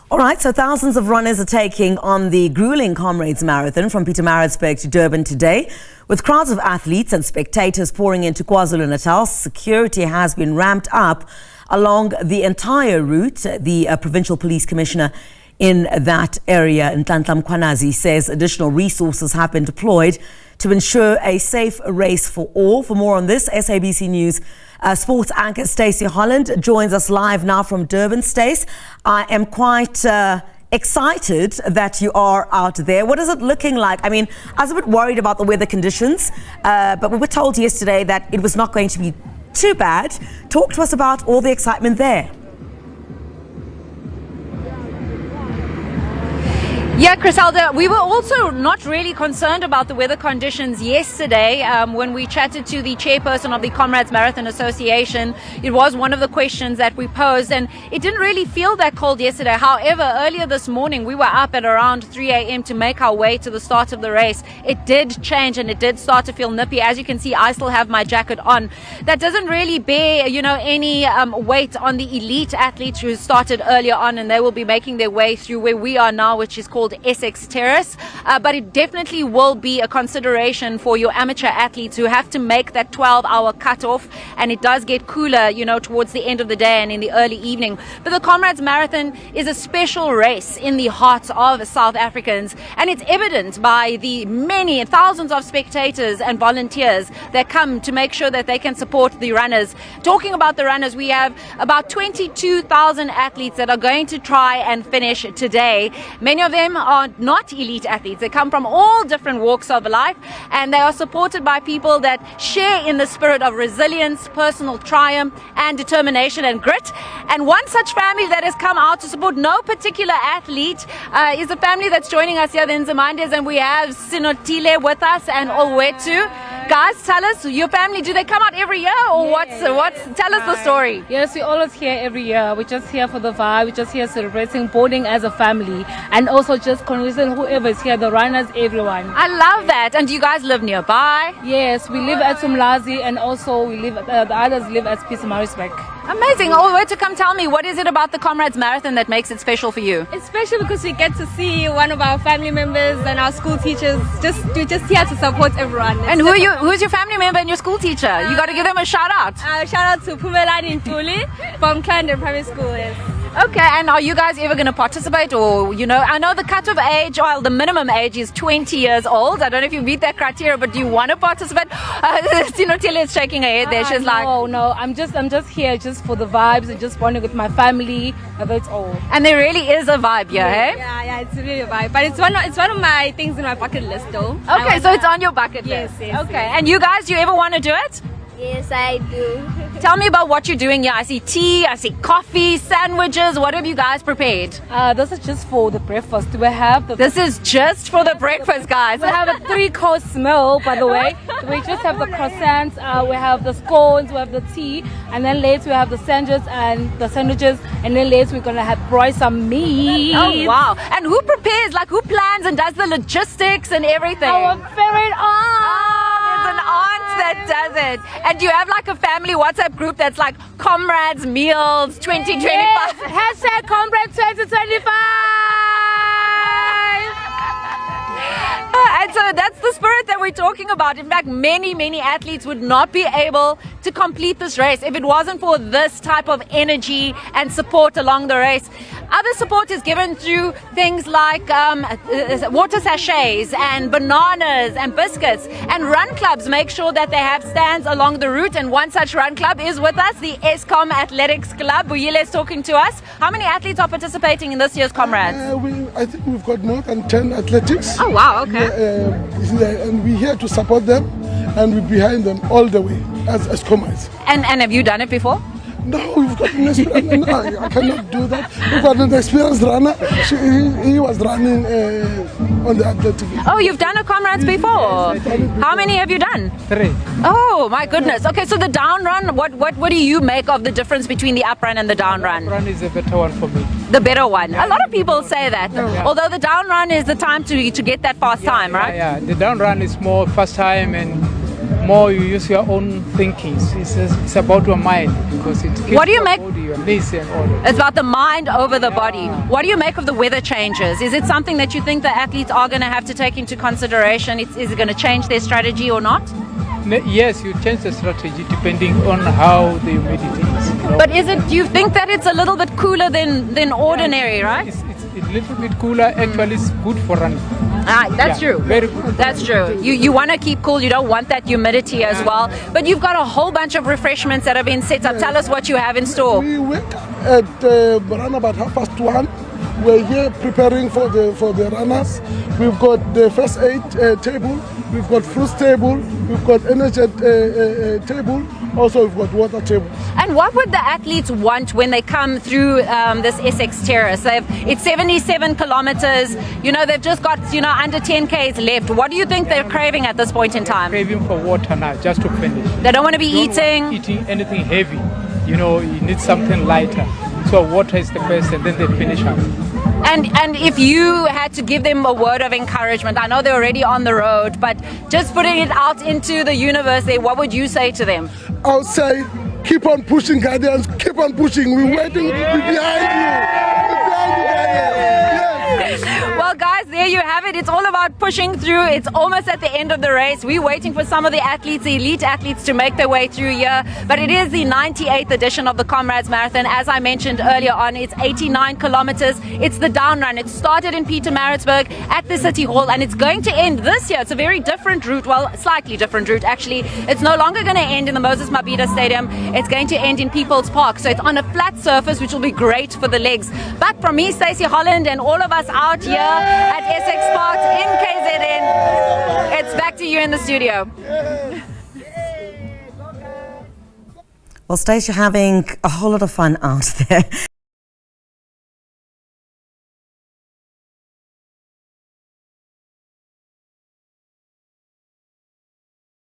All right, so thousands of runners are taking on the grueling Comrades Marathon from Pietermaritzburg to Durban today. With crowds of athletes and spectators pouring into KwaZulu-Natal, security has been ramped up along the entire route. The Provincial Police Commissioner in that area, Nhlanhla Mkhwanazi, says additional resources have been deployed to ensure a safe race for all. For more on this, SABC News sports anchor Stacey Holland joins us live now from Durban. Stace, I am quite excited that you are out there. What is it looking like? I mean, I was a bit worried about the weather conditions, but we were told yesterday that it was not going to be too bad. Talk to us about all the excitement there. Yeah, Criselda, we were also not really concerned about the weather conditions yesterday when we chatted to the chairperson of the Comrades Marathon Association. It was one of the questions that we posed, and it didn't really feel that cold yesterday. However, earlier this morning, we were up at around 3 a.m. to make our way to the start of the race. It did change and it did start to feel nippy. As you can see, I still have my jacket on. That doesn't really bear, any weight on the elite athletes who started earlier on, and they will be making their way through where we are now, which is called Essex Terrace, but it definitely will be a consideration for your amateur athletes who have to make that 12-hour cutoff, and it does get cooler, towards the end of the day and in the early evening. But the Comrades Marathon is a special race in the heart of South Africans, and it's evident by the many thousands of spectators and volunteers that come to make sure that they can support the runners. Talking about the runners, we have about 22,000 athletes that are going to try and finish today. Many of them are not elite athletes. They come from all different walks of life, and they are supported by people that share in the spirit of resilience, personal triumph, and determination and grit. And one such family that has come out to support no particular athlete is a family that's joining us here in Nzimandes, and we have Sinotile with us and Olwetu. Guys, tell us, your family, do they come out every year, or what's tell us the story? Yes, we're always here every year. We're just here for the vibe. We're just here celebrating, bonding as a family, and also just convincing whoever is here, the runners, everyone. I love that. And do you guys live nearby? Yes, we live at Umlazi, and also we live the others live at Pietermaritzburg. Amazing. To come tell me, what is it about the Comrades Marathon that makes it special for you? It's special because we get to see one of our family members and our school teachers. We're just here to support everyone. And who's your family member and your school teacher? You got to give them a shout out. Shout out to Pumelani Ntuli from Clarendon Primary School. Yes. Okay, and are you guys ever going to participate, or, I know the cutoff age, the minimum age is 20 years old. I don't know if you meet that criteria, but do you want to participate? Tilly is shaking her head there. She's like, no, I'm just here just for the vibes and just bonding with my family. That's all. And there really is a vibe here, hey? Yeah, it's really a vibe. But it's one of my things in my bucket list, though. Okay, so it's on your bucket list. Yes. Okay, and you guys, do you ever want to do it? Yes, I do. Tell me about what you're doing here. I see tea, I see coffee, sandwiches. What have you guys prepared? This is just for the breakfast. This is just for the breakfast, guys. We have a 3-course meal, by the way. We just have the croissants, we have the scones, we have the tea, and then later we have the sandwiches, and then later we're gonna broil some meat. Oh wow! And who prepares? Who plans and does the logistics and everything? Our favorite aunt. There's an aunt that does it. And do you have a family WhatsApp group that's like Comrades Meals 2025? Yes. Hashtag Comrades 2025. And so that's the spirit that we're talking about. In fact, many athletes would not be able to complete this race if it wasn't for this type of energy and support along the race. Other support is given through things like water sachets and bananas and biscuits. And run clubs make sure that they have stands along the route. And one such run club is with us, the Eskom Athletics Club. Buyile is talking to us. How many athletes are participating in this year's Comrades? I think we've got more than 10 athletics. Oh, wow, okay. And we're here to support them, and we're behind them all the way as Comrades. And have you done it before? No, we've got an experience. No, I cannot do that. We've got an experienced runner. He was running on the athletic. Oh, you've done a Comrades before? Yes, How many have you done? 3. Oh, my goodness. Okay, so the down run, what do you make of the difference between the up run and the down run? The run is a better one for me. The better one. A lot of people say that. Yeah. Although the down run is the time to get that fast time, right? Yeah, the down run is more fast time and more you use your own thinking. It's about your mind, because it keeps What do you your make- body, your knees and all that. It's about the mind over the body. What do you make of the weather changes? Is it something that you think the athletes are going to have to take into consideration? Is it going to change their strategy or not? Yes, you change the strategy depending on how the humidity is. You know. But do you think that it's a little bit cooler than ordinary, right? It's a little bit cooler. Actually, it's good for running. Ah, that's Yeah, true. very good. That's true. You want to keep cool. You don't want that humidity as well. But you've got a whole bunch of refreshments that have been set up. Tell us what you have in store. We wake up at around about 1:30. We're here preparing for the runners. We've got the first aid table. We've got fruits table. We've got energy table. Also, we've got water table. And what would the athletes want when they come through this Essex Terrace? It's 77 kilometers. You know, they've just got, under 10 Ks left. What do you think they're craving at this point in time? Craving for water now, just to finish. They don't want to be Don't want eating. anything heavy. You need something lighter. So water is the best, and then they finish up. And if you had to give them a word of encouragement, I know they're already on the road, but just putting it out into the universe there, what would you say to them? I would say, keep on pushing, Guardians. Keep on pushing. We're waiting. We're behind you. We're behind you, Guardians. Yes. Well, guys, there you have it. It's all about pushing through. It's almost at the end of the race. We're waiting for some of the athletes, the elite athletes, to make their way through here. But it is the 98th edition of the Comrades Marathon. As I mentioned earlier on, it's 89 kilometers. It's the down run. It started in Pietermaritzburg at the City Hall, and it's going to end this year. It's a very different route. Well, slightly different route, actually. It's no longer going to end in the Moses Mabhida Stadium. It's going to end in People's Park. So it's on a flat surface, which will be great for the legs. But from me, Stacey Holland, and all of us out here at Essex Park in KZN, it's back to you in the studio. Well, Stacey, you're having a whole lot of fun out there.